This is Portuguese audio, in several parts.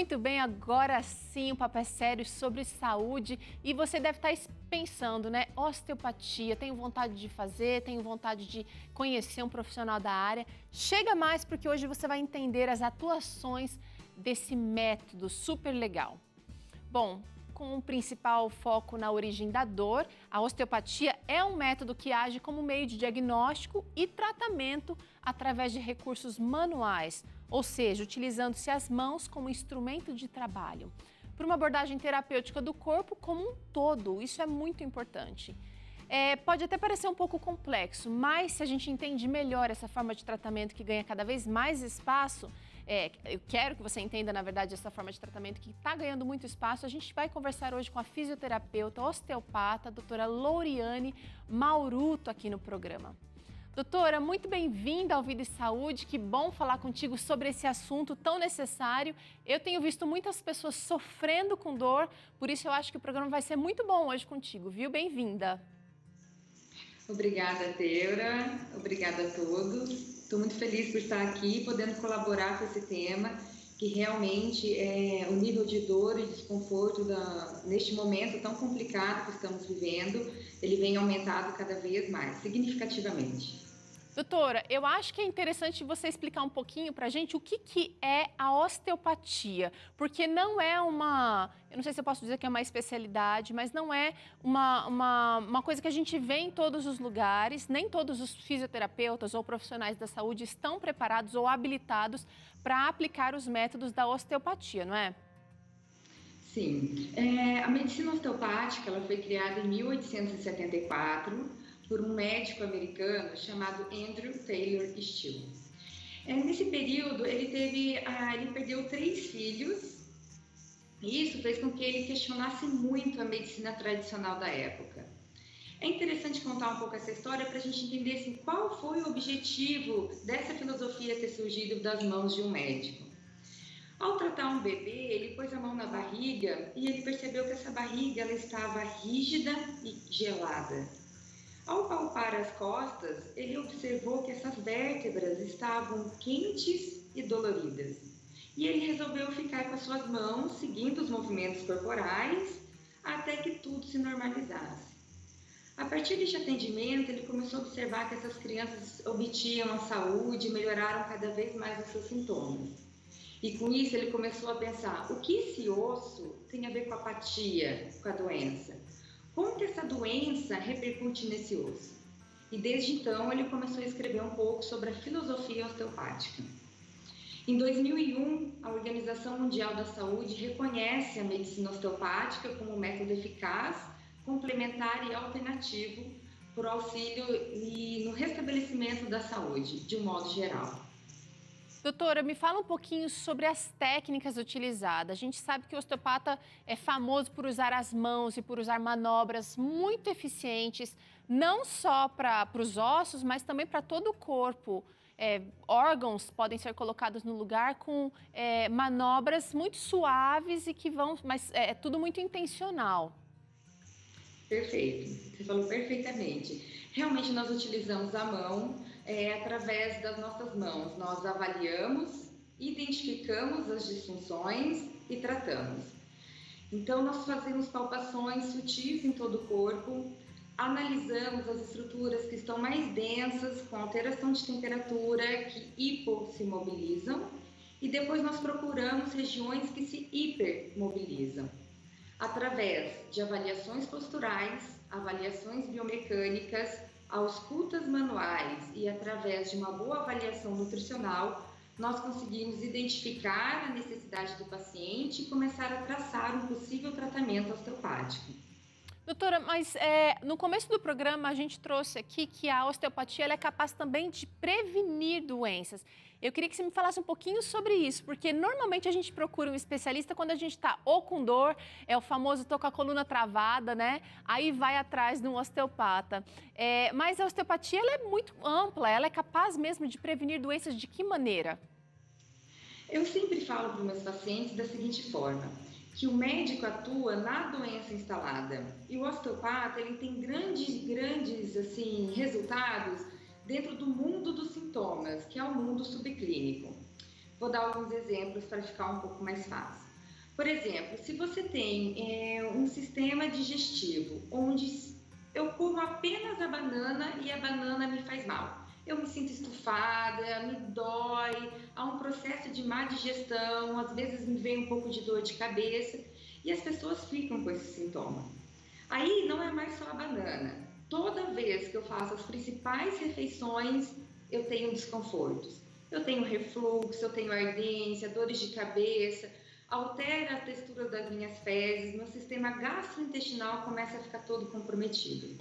Muito bem, agora sim o papo é sério sobre saúde e você deve estar pensando, né? Osteopatia, tenho vontade de fazer, tenho vontade de conhecer um profissional da área. Chega mais porque hoje você vai entender as atuações desse método super legal. Bom, com o principal foco na origem da dor, a osteopatia é um método que age como meio de diagnóstico e tratamento através de recursos manuais, ou seja, utilizando-se as mãos como instrumento de trabalho, por uma abordagem terapêutica do corpo como um todo. Isso é muito importante. Pode até parecer um pouco complexo, mas se a gente entende melhor essa forma de tratamento que ganha cada vez mais espaço, eu quero que você entenda, na verdade, essa forma de tratamento que está ganhando muito espaço. A gente vai conversar hoje com a fisioterapeuta, osteopata, a doutora Louriane Mauruto aqui no programa. Doutora, muito bem-vinda ao Vida e Saúde, que bom falar contigo sobre esse assunto tão necessário. Eu tenho visto muitas pessoas sofrendo com dor, por isso eu acho que o programa vai ser muito bom hoje contigo, viu? Bem-vinda. Obrigada, Teura. Obrigada a todos. Estou muito feliz por estar aqui, podendo colaborar com esse tema, que realmente é o nível de dor e desconforto neste momento tão complicado que estamos vivendo, ele vem aumentado cada vez mais, significativamente. Doutora, eu acho que é interessante você explicar um pouquinho para a gente o que é a osteopatia, porque não é eu não sei se eu posso dizer que é uma especialidade, mas não é uma coisa que a gente vê em todos os lugares, nem todos os fisioterapeutas ou profissionais da saúde estão preparados ou habilitados para aplicar os métodos da osteopatia, não é? Sim, a medicina osteopática ela foi criada em 1874, por um médico americano chamado Andrew Taylor Still. Nesse período, ele perdeu 3 filhos, e isso fez com que ele questionasse muito a medicina tradicional da época. É interessante contar um pouco essa história para a gente entender assim, qual foi o objetivo dessa filosofia ter surgido das mãos de um médico. Ao tratar um bebê, ele pôs a mão na barriga e ele percebeu que essa barriga ela estava rígida e gelada. Ao palpar as costas, ele observou que essas vértebras estavam quentes e doloridas. E ele resolveu ficar com as suas mãos, seguindo os movimentos corporais, até que tudo se normalizasse. A partir deste atendimento, ele começou a observar que essas crianças obtinham a saúde e melhoraram cada vez mais os seus sintomas. E com isso ele começou a pensar, o que esse osso tem a ver com a apatia, com a doença? Como que essa doença repercute nesse osso? E desde então ele começou a escrever um pouco sobre a filosofia osteopática. Em 2001, a Organização Mundial da Saúde reconhece a medicina osteopática como um método eficaz, complementar e alternativo para o auxílio e no restabelecimento da saúde, de um modo geral. Doutora, me fala um pouquinho sobre as técnicas utilizadas. A gente sabe que o osteopata é famoso por usar as mãos e por usar manobras muito eficientes, não só para os ossos, mas também para todo o corpo. Órgãos podem ser colocados no lugar com manobras muito suaves e que vão, mas é tudo muito intencional. Perfeito, você falou perfeitamente. Realmente nós utilizamos a mão, através das nossas mãos. Nós avaliamos, identificamos as disfunções e tratamos. Então nós fazemos palpações sutis em todo o corpo, analisamos as estruturas que estão mais densas, com alteração de temperatura, que se mobilizam, e depois nós procuramos regiões que se hipermobilizam. Através de avaliações posturais, avaliações biomecânicas, auscultas manuais e através de uma boa avaliação nutricional, nós conseguimos identificar a necessidade do paciente e começar a traçar um possível tratamento osteopático. Doutora, mas no começo do programa a gente trouxe aqui que a osteopatia ela é capaz também de prevenir doenças. Eu queria que você me falasse um pouquinho sobre isso, porque normalmente a gente procura um especialista quando a gente está ou com dor, é o famoso tô com a coluna travada, né? Aí vai atrás de um osteopata. Mas a osteopatia ela é muito ampla, ela é capaz mesmo de prevenir doenças de que maneira? Eu sempre falo para os meus pacientes da seguinte forma, que o médico atua na doença instalada e o osteopata ele tem grandes assim, resultados dentro do mundo dos sintomas, que é o mundo subclínico. Vou dar alguns exemplos para ficar um pouco mais fácil. Por exemplo, se você tem um sistema digestivo onde eu como apenas a banana e a banana me faz mal, eu me sinto estufada, me dói, há um processo de má digestão, às vezes me vem um pouco de dor de cabeça e as pessoas ficam com esse sintoma. Aí não é mais só a banana. Toda vez que eu faço as principais refeições, eu tenho desconfortos. Eu tenho refluxo, eu tenho ardência, dores de cabeça, altera a textura das minhas fezes, meu sistema gastrointestinal começa a ficar todo comprometido.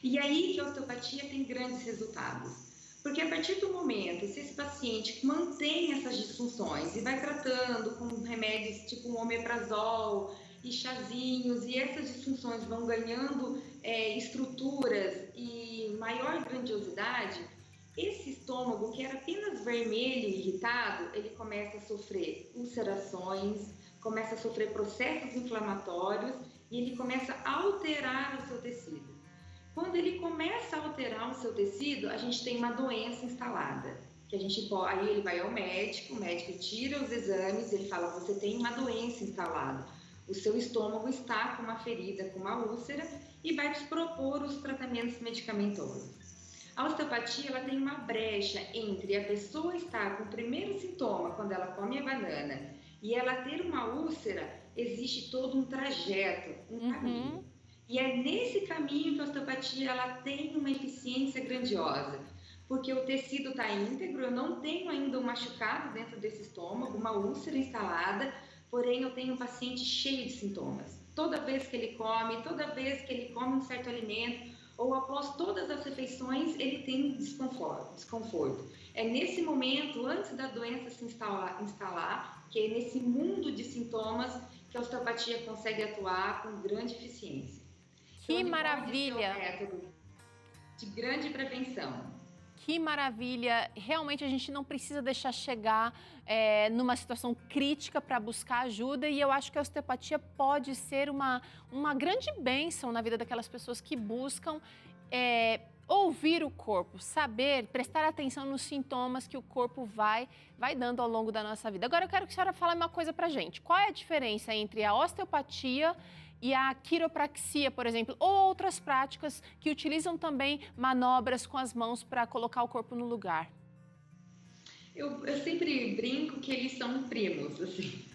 E aí que a osteopatia tem grandes resultados. Porque a partir do momento, se esse paciente mantém essas disfunções e vai tratando com remédios tipo um omeprazol e chazinhos, e essas disfunções vão ganhando estruturas e maior grandiosidade, esse estômago, que era apenas vermelho e irritado, ele começa a sofrer ulcerações, começa a sofrer processos inflamatórios e ele começa a alterar o seu tecido. Quando ele começa a alterar o seu tecido, a gente tem uma doença instalada. Que a gente pode, aí ele vai ao médico, o médico tira os exames, ele fala, você tem uma doença instalada. O seu estômago está com uma ferida, com uma úlcera, e vai te propor os tratamentos medicamentosos. A osteopatia, ela tem uma brecha entre a pessoa estar com o primeiro sintoma, quando ela come a banana, e ela ter uma úlcera, existe todo um trajeto, um caminho. E é nesse caminho que a osteopatia, ela tem uma eficiência grandiosa, porque o tecido está íntegro, eu não tenho ainda um machucado dentro desse estômago, uma úlcera instalada, porém eu tenho um paciente cheio de sintomas. Toda vez que ele come um certo alimento, ou após todas as refeições, ele tem desconforto. É nesse momento, antes da doença se instalar, que é nesse mundo de sintomas que a osteopatia consegue atuar com grande eficiência. Que maravilha! Pode ser um método de grande prevenção. Que maravilha! Realmente a gente não precisa deixar chegar numa situação crítica para buscar ajuda, e eu acho que a osteopatia pode ser uma grande bênção na vida daquelas pessoas que buscam ouvir o corpo, saber, prestar atenção nos sintomas que o corpo vai dando ao longo da nossa vida. Agora eu quero que a senhora fale uma coisa pra gente. Qual é a diferença entre a osteopatia e a quiropraxia, por exemplo, ou outras práticas que utilizam também manobras com as mãos para colocar o corpo no lugar? Eu sempre brinco que eles são primos, assim.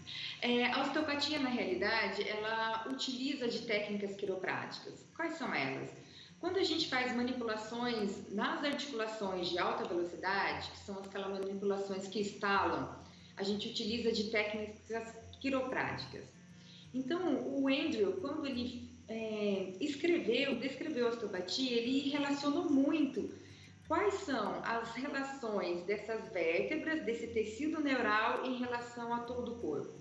A osteopatia, na realidade, ela utiliza de técnicas quiropráticas. Quais são elas? Quando a gente faz manipulações nas articulações de alta velocidade, que são aquelas manipulações que estalam, a gente utiliza de técnicas quiropráticas. Então, o Andrew, quando ele descreveu a osteopatia, ele relacionou muito quais são as relações dessas vértebras, desse tecido neural em relação a todo o corpo.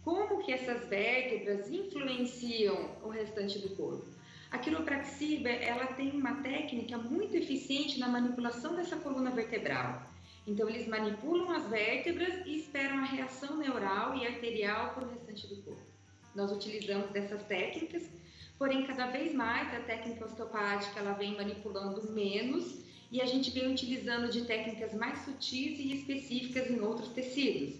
Como que essas vértebras influenciam o restante do corpo? A quiropraxia, ela tem uma técnica muito eficiente na manipulação dessa coluna vertebral. Então, eles manipulam as vértebras e esperam a reação neural e arterial para o restante do corpo. Nós utilizamos dessas técnicas, porém, cada vez mais a técnica osteopática ela vem manipulando menos e a gente vem utilizando de técnicas mais sutis e específicas em outros tecidos.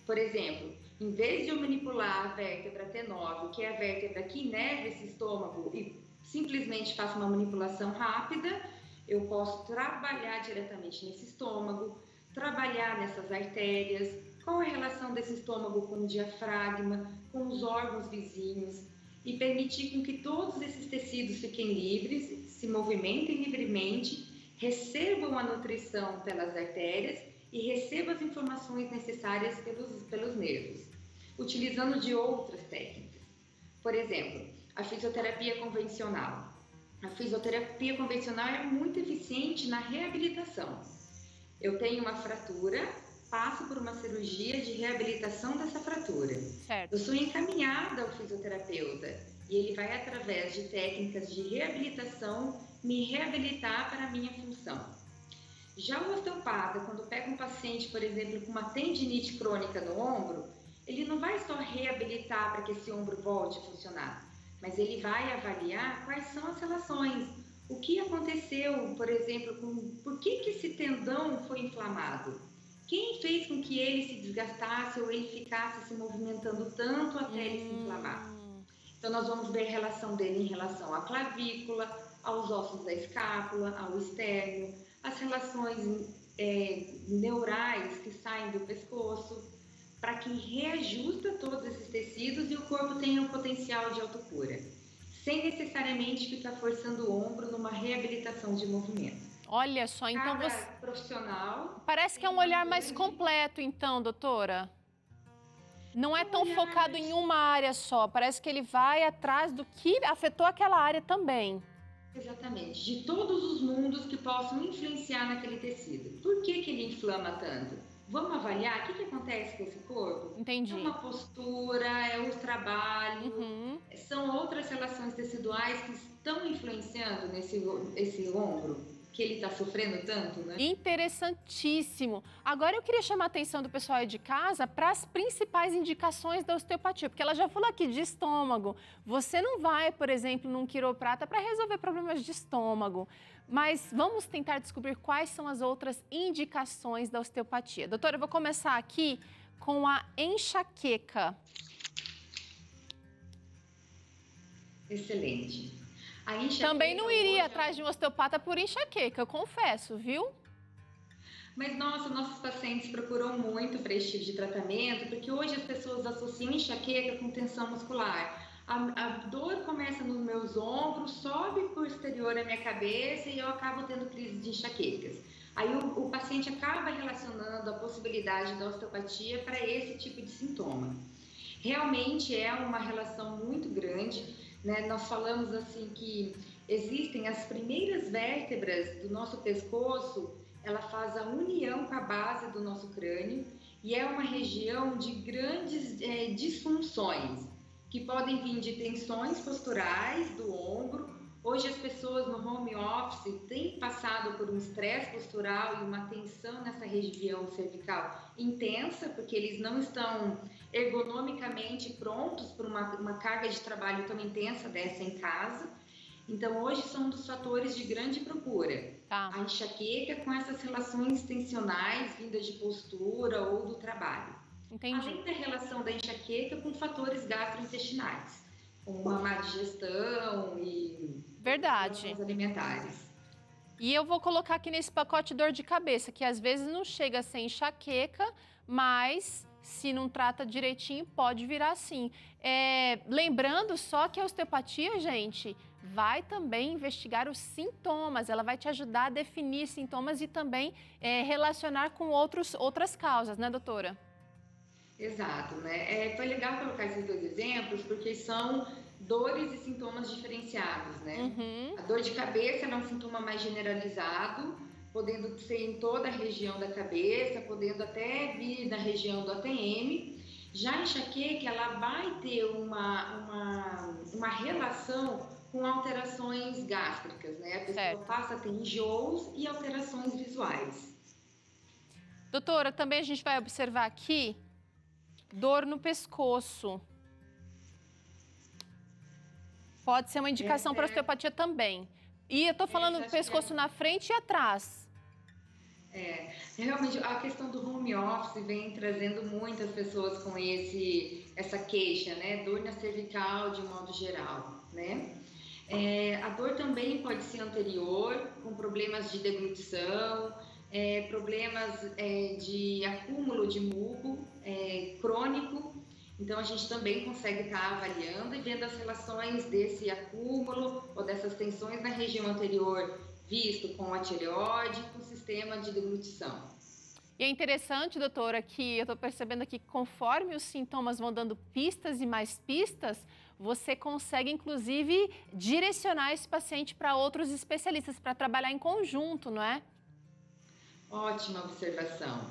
Por exemplo, em vez de eu manipular a vértebra T9, que é a vértebra que inerva esse estômago, e simplesmente faço uma manipulação rápida, eu posso trabalhar diretamente nesse estômago, trabalhar nessas artérias, qual é a relação desse estômago com o diafragma, com os órgãos vizinhos, e permitir com que todos esses tecidos fiquem livres, se movimentem livremente, recebam a nutrição pelas artérias e recebam as informações necessárias pelos nervos, utilizando de outras técnicas. Por exemplo, a fisioterapia convencional. A fisioterapia convencional é muito eficiente na reabilitação. Eu tenho uma fratura, passo por uma cirurgia de reabilitação dessa fratura. Certo. Eu sou encaminhada ao fisioterapeuta e ele vai, através de técnicas de reabilitação, me reabilitar para a minha função. Já o osteopata, quando pega um paciente, por exemplo, com uma tendinite crônica no ombro, ele não vai só reabilitar para que esse ombro volte a funcionar, mas ele vai avaliar quais são as relações, o que aconteceu, por exemplo, por que esse tendão foi inflamado. Quem fez com que ele se desgastasse ou ele ficasse se movimentando tanto até ele se inflamar? Então, nós vamos ver a relação dele em relação à clavícula, aos ossos da escápula, ao esternum, as relações neurais que saem do pescoço, para que reajusta todos esses tecidos e o corpo tenha um potencial de autocura, sem necessariamente ficar forçando o ombro numa reabilitação de movimento. Olha só, então Cada você... profissional... Parece que é um olhar mais completo, então, doutora. Não é tão focado em uma área só, parece que ele vai atrás do que afetou aquela área também. Exatamente, de todos os mundos que possam influenciar naquele tecido. Por que ele inflama tanto? Vamos avaliar o que acontece com esse corpo? Entendi. É uma postura, é o trabalho, são outras relações teciduais que estão influenciando esse ombro que ele está sofrendo tanto, né? Interessantíssimo. Agora eu queria chamar a atenção do pessoal aí de casa para as principais indicações da osteopatia, porque ela já falou aqui de estômago. Você não vai, por exemplo, num quiroprata para resolver problemas de estômago. Mas vamos tentar descobrir quais são as outras indicações da osteopatia. Doutora, eu vou começar aqui com a enxaqueca. Excelente. Também não iria atrás de um osteopata por enxaqueca, eu confesso, viu? Mas, nossa, nossos pacientes procuram muito para esse tipo de tratamento, porque hoje as pessoas associam enxaqueca com tensão muscular. A dor começa nos meus ombros, sobe posterior à minha cabeça e eu acabo tendo crise de enxaquecas. Aí o paciente acaba relacionando a possibilidade da osteopatia para esse tipo de sintoma. Realmente é uma relação muito grande, né? Nós falamos assim que existem as primeiras vértebras do nosso pescoço, ela faz a união com a base do nosso crânio e é uma região de grandes disfunções, que podem vir de tensões posturais do ombro. Hoje as pessoas no home office têm passado por um estresse postural e uma tensão nessa região cervical intensa, porque eles não estão ergonomicamente prontos para uma carga de trabalho tão intensa dessa em casa. Então hoje são um dos fatores de grande procura. A enxaqueca com essas relações tensionais vindas de postura ou do trabalho. Entendi. Além da relação da enxaqueca com fatores gastrointestinais, como uma má digestão e relações alimentares. E eu vou colocar aqui nesse pacote dor de cabeça, que às vezes não chega a ser enxaqueca, mas se não trata direitinho pode virar assim. Lembrando só que a osteopatia, gente, vai também investigar os sintomas, ela vai te ajudar a definir sintomas e também relacionar com outras causas, né, doutora? Exato, né? Foi legal colocar esses dois exemplos, porque são dores e sintomas diferenciados, né? A dor de cabeça é um sintoma mais generalizado, podendo ser em toda a região da cabeça, podendo até vir da região do ATM. Já a enxaqueca, ela vai ter uma relação com alterações gástricas, né? A pessoa passa a ter enjoos e alterações visuais. Doutora, também a gente vai observar aqui dor no pescoço. Pode ser uma indicação para osteopatia também. E eu tô falando do pescoço na frente e atrás. Realmente a questão do home office vem trazendo muitas pessoas com essa queixa, né? Dor na cervical de modo geral, né? A dor também pode ser anterior, com problemas de deglutição, problemas de acúmulo de muco crônico. Então a gente também consegue estar avaliando e vendo as relações desse acúmulo ou dessas tensões na região anterior, visto com a tireoide, com o sistema de deglutição. E é interessante, doutora, que eu estou percebendo aqui que conforme os sintomas vão dando pistas e mais pistas, você consegue, inclusive, direcionar esse paciente para outros especialistas, para trabalhar em conjunto, não é? Ótima observação.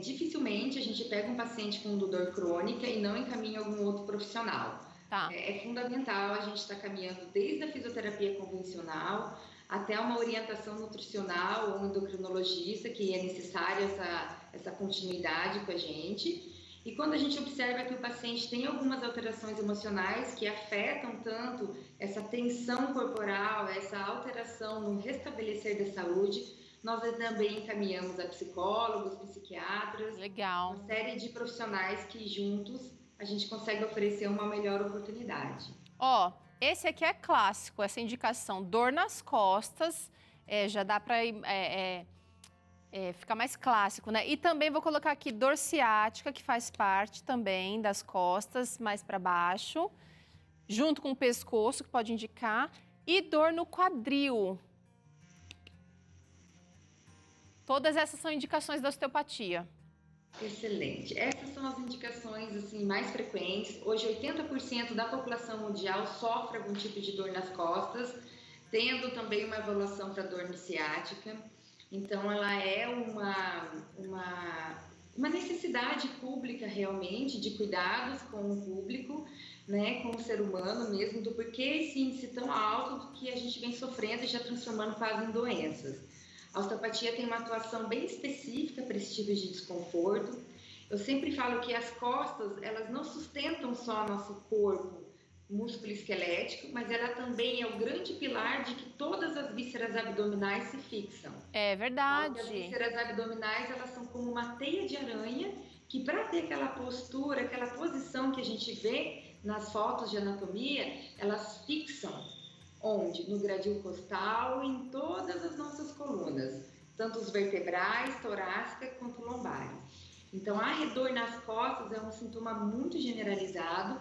Dificilmente a gente pega um paciente com dor crônica e não encaminha algum outro profissional. É fundamental a gente estar caminhando desde a fisioterapia convencional até uma orientação nutricional ou endocrinologista, que é necessária essa continuidade com a gente. E quando a gente observa que o paciente tem algumas alterações emocionais que afetam tanto essa tensão corporal, essa alteração no restabelecer da saúde, Nós também encaminhamos a psicólogos, psiquiatras, Legal. uma série de profissionais que juntos a gente consegue oferecer uma melhor oportunidade. Ó, esse aqui é clássico, essa indicação, dor nas costas, já dá para ficar mais clássico, né? E também vou colocar aqui dor ciática, que faz parte também das costas, mais para baixo, junto com o pescoço, que pode indicar, e dor no quadril. Todas essas são indicações da osteopatia. Excelente. Essas são as indicações assim, mais frequentes. Hoje, 80% da população mundial sofre algum tipo de dor nas costas, tendo também uma evolução para dor ciática. Então, ela é uma necessidade pública realmente de cuidados com o público, né, com o ser humano mesmo, do porquê esse índice tão alto do que a gente vem sofrendo e já transformando quase em doenças. A osteopatia tem uma atuação bem específica para esse tipo de desconforto. Eu sempre falo que as costas, elas não sustentam só nosso corpo músculo esquelético, mas ela também é o grande pilar de que todas as vísceras abdominais se fixam. É verdade. As vísceras abdominais, elas são como uma teia de aranha, que para ter aquela postura, aquela posição que a gente vê nas fotos de anatomia, elas fixam onde? No gradil costal e em todas as nossas colunas, tanto os vertebrais, torácica quanto lombares. Então, a dor nas costas é um sintoma muito generalizado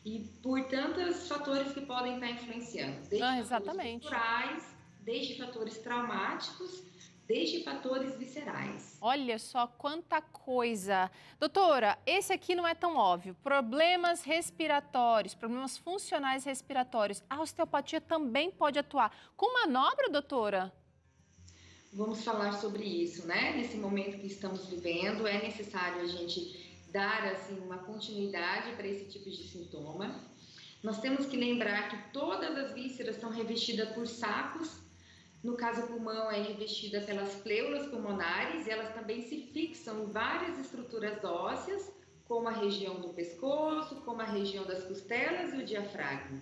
e por tantos fatores que podem estar influenciando, desde fatores estruturais, desde fatores traumáticos, desde fatores viscerais. Olha só quanta coisa. Doutora, esse aqui não é tão óbvio. Problemas respiratórios, problemas funcionais respiratórios. A osteopatia também pode atuar. Com manobra, doutora? Vamos falar sobre isso, né? Nesse momento que estamos vivendo, é necessário a gente dar assim uma continuidade para esse tipo de sintoma. Nós temos que lembrar que todas as vísceras são revestidas por sacos. No caso, o pulmão é revestida pelas pleuras pulmonares e elas também se fixam em várias estruturas ósseas, como a região do pescoço, como a região das costelas e o diafragma.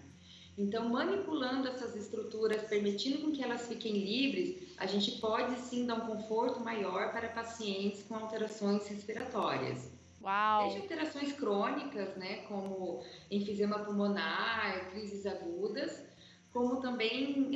Então, manipulando essas estruturas, permitindo que elas fiquem livres, a gente pode sim dar um conforto maior para pacientes com alterações respiratórias. Uau. Desde alterações crônicas, né, como enfisema pulmonar, crises agudas, como também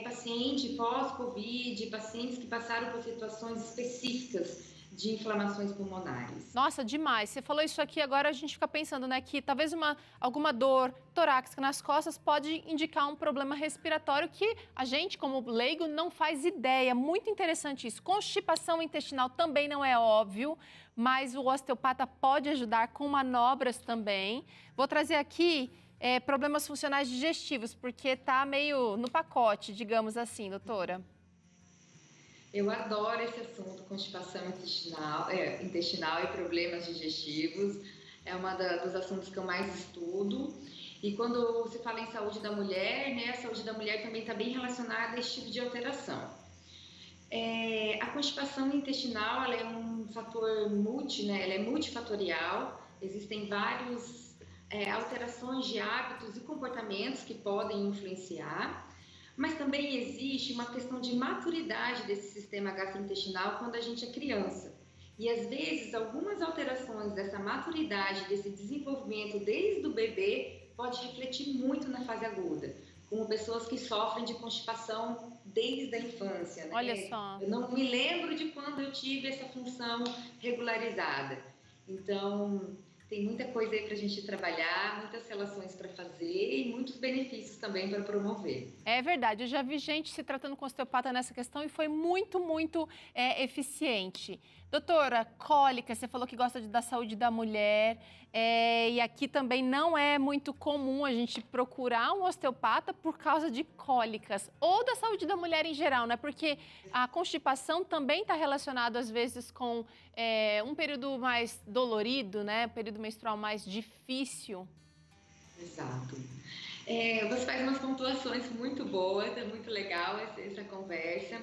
paciente pós-Covid, pacientes que passaram por situações específicas de inflamações pulmonares. Nossa, demais. Você falou isso aqui, agora a gente fica pensando, né, que talvez alguma dor torácica nas costas pode indicar um problema respiratório que a gente, como leigo, não faz ideia. Muito interessante isso. Constipação intestinal também não é óbvio, mas o osteopata pode ajudar com manobras também. Vou trazer aqui problemas funcionais digestivos, porque tá meio no pacote, digamos assim, doutora. Eu adoro esse assunto, constipação intestinal e problemas digestivos. É dos assuntos que eu mais estudo. E quando se fala em saúde da mulher, né, a saúde da mulher também está bem relacionada a esse tipo de alteração. A constipação intestinal ela é um fator ela é multifatorial. Existem várias alterações de hábitos e comportamentos que podem influenciar. Mas também existe uma questão de maturidade desse sistema gastrointestinal quando a gente é criança. E às vezes algumas alterações dessa maturidade, desse desenvolvimento desde o bebê, pode refletir muito na fase aguda, como pessoas que sofrem de constipação desde a infância, né? Olha só. Eu não me lembro de quando eu tive essa função regularizada. Então, tem muita coisa aí para a gente trabalhar, muitas relações para fazer e muitos benefícios também para promover. É verdade, eu já vi gente se tratando com osteopata nessa questão e foi muito, muito eficiente. Doutora, cólica, você falou que gosta da saúde da mulher e aqui também não é muito comum a gente procurar um osteopata por causa de cólicas ou da saúde da mulher em geral, né? Porque a constipação também está relacionada às vezes com um período mais dolorido, né? Um período menstrual mais difícil. Exato. Você faz umas pontuações muito boas, é muito legal essa conversa.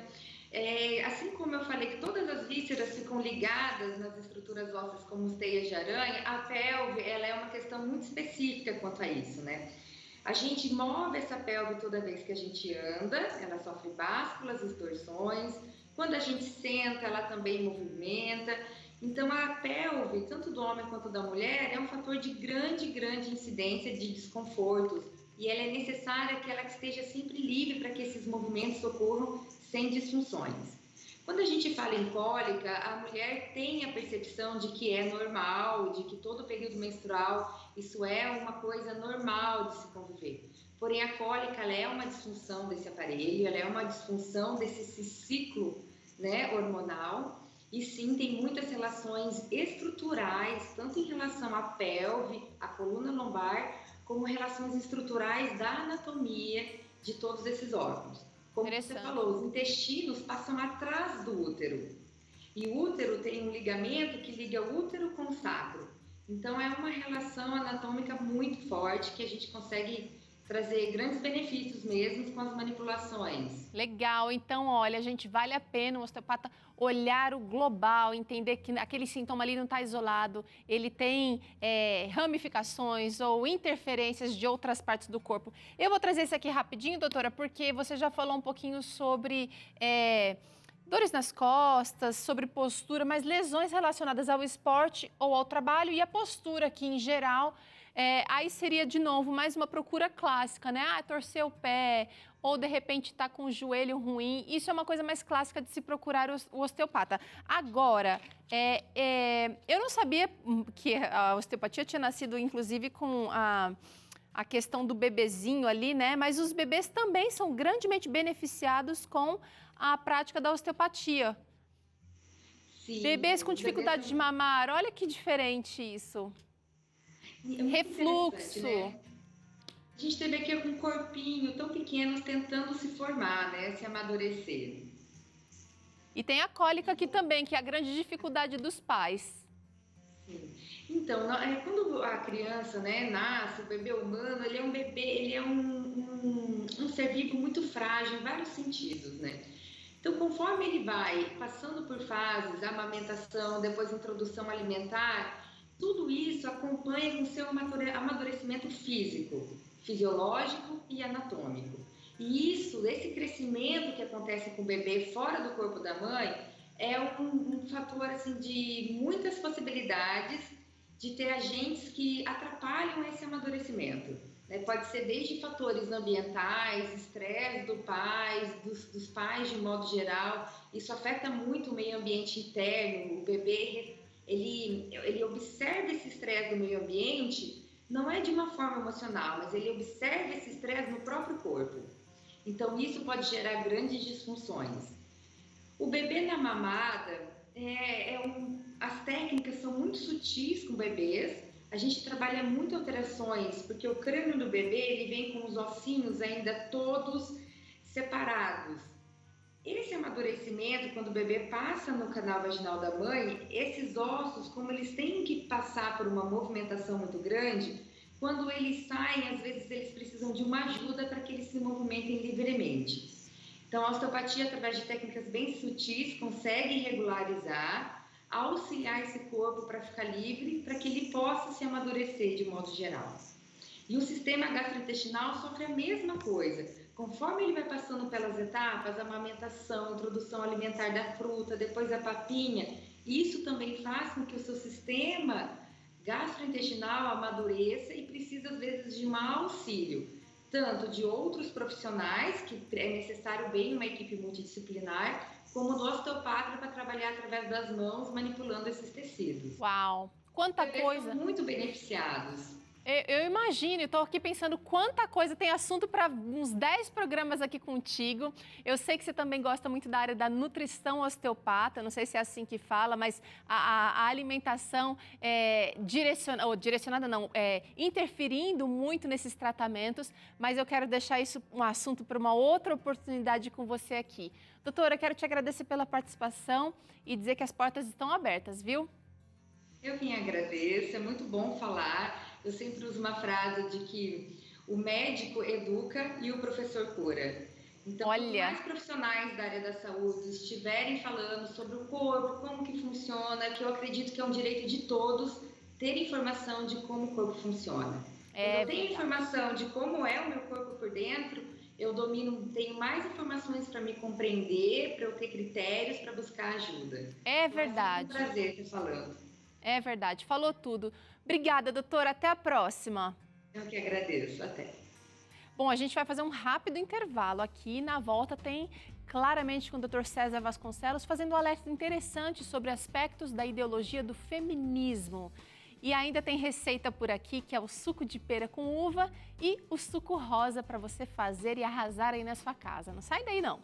Assim como eu falei que todas as vísceras ficam ligadas nas estruturas ósseas como as teias de aranha, a pelve ela é uma questão muito específica quanto a isso, né? A gente move essa pelve toda vez que a gente anda, ela sofre básculas e torções. Quando a gente senta, ela também movimenta. Então, a pelve, tanto do homem quanto da mulher, é um fator de grande incidência de desconfortos. E ela é necessária que ela esteja sempre livre para que esses movimentos ocorram sem disfunções. Quando a gente fala em cólica, a mulher tem a percepção de que é normal, de que todo período menstrual, isso é uma coisa normal de se conviver. Porém, a cólica ela é uma disfunção desse aparelho, ela é uma disfunção desse ciclo, né, hormonal. E sim, tem muitas relações estruturais, tanto em relação à pelve, à coluna lombar, como relações estruturais da anatomia de todos esses órgãos. Como você falou, os intestinos passam atrás do útero. E o útero tem um ligamento que liga o útero com o sacro. Então, é uma relação anatômica muito forte que a gente consegue trazer grandes benefícios mesmo com as manipulações. Legal, então olha, gente, vale a pena o osteopata olhar o global, entender que aquele sintoma ali não está isolado, ele tem ramificações ou interferências de outras partes do corpo. Eu vou trazer isso aqui rapidinho, doutora, porque você já falou um pouquinho sobre dores nas costas, sobre postura, mas lesões relacionadas ao esporte ou ao trabalho e a postura aqui em geral. Aí seria, de novo, mais uma procura clássica, né? Torcer o pé ou, de repente, está com o joelho ruim. Isso é uma coisa mais clássica de se procurar o osteopata. Agora, eu não sabia que a osteopatia tinha nascido, inclusive, com a questão do bebezinho ali, né? Mas os bebês também são grandemente beneficiados com a prática da osteopatia. Sim, bebês com dificuldade de mamar, olha que diferente isso. Refluxo. Né? A gente teve aqui um corpinho tão pequeno tentando se formar, né? Se amadurecer. E tem a cólica aqui também, que é a grande dificuldade dos pais. Sim. Então, quando a criança, né, nasce, o bebê humano, ele é um bebê, ele é um ser vivo muito frágil em vários sentidos, né? Então, conforme ele vai passando por fases, amamentação, depois introdução alimentar, tudo isso acompanha com o seu amadurecimento físico, fisiológico e anatômico. E esse crescimento que acontece com o bebê fora do corpo da mãe é um fator assim, de muitas possibilidades de ter agentes que atrapalham esse amadurecimento. Pode ser desde fatores ambientais, estresse dos pais de modo geral. Isso afeta muito o meio ambiente interno, o bebê ele observa esse estresse do meio ambiente, não é de uma forma emocional, mas ele observa esse estresse no próprio corpo. Então, isso pode gerar grandes disfunções. O bebê na mamada, as técnicas são muito sutis com bebês. A gente trabalha muito alterações, porque o crânio do bebê ele vem com os ossinhos ainda todos separados. Esse amadurecimento, quando o bebê passa no canal vaginal da mãe, esses ossos, como eles têm que passar por uma movimentação muito grande, quando eles saem, às vezes eles precisam de uma ajuda para que eles se movimentem livremente. Então, a osteopatia, através de técnicas bem sutis, consegue regularizar, auxiliar esse corpo para ficar livre, para que ele possa se amadurecer de modo geral. E o sistema gastrointestinal sofre a mesma coisa. Conforme ele vai passando pelas etapas, amamentação, introdução alimentar da fruta, depois a papinha, isso também faz com que o seu sistema gastrointestinal amadureça e precisa, às vezes, de um auxílio, tanto de outros profissionais, que é necessário bem uma equipe multidisciplinar, como do osteopata para trabalhar através das mãos, manipulando esses tecidos. Uau! Quanta coisa! São muito beneficiados. Eu imagino, estou aqui pensando quanta coisa, tem assunto para uns 10 programas aqui contigo. Eu sei que você também gosta muito da área da nutrição osteopata, não sei se é assim que fala, mas a alimentação interferindo muito nesses tratamentos, mas eu quero deixar isso um assunto para uma outra oportunidade com você aqui. Doutora, quero te agradecer pela participação e dizer que as portas estão abertas, viu? Eu quem agradeço, é muito bom falar. Eu sempre uso uma frase de que o médico educa e o professor cura. Então, quanto mais profissionais da área da saúde estiverem falando sobre o corpo, como que funciona, que eu acredito que é um direito de todos ter informação de como o corpo funciona. Quando eu tenho informação de como é o meu corpo por dentro, eu domino, tenho mais informações para me compreender, para eu ter critérios para buscar ajuda. É Então, verdade. É um prazer estar falando. É verdade, falou tudo. Obrigada, doutora. Até a próxima. Eu que agradeço. Até. Bom, a gente vai fazer um rápido intervalo aqui. Na volta tem claramente com o Dr. César Vasconcelos fazendo um alerta interessante sobre aspectos da ideologia do feminismo. E ainda tem receita por aqui, que é o suco de pera com uva e o suco rosa para você fazer e arrasar aí na sua casa. Não sai daí, não.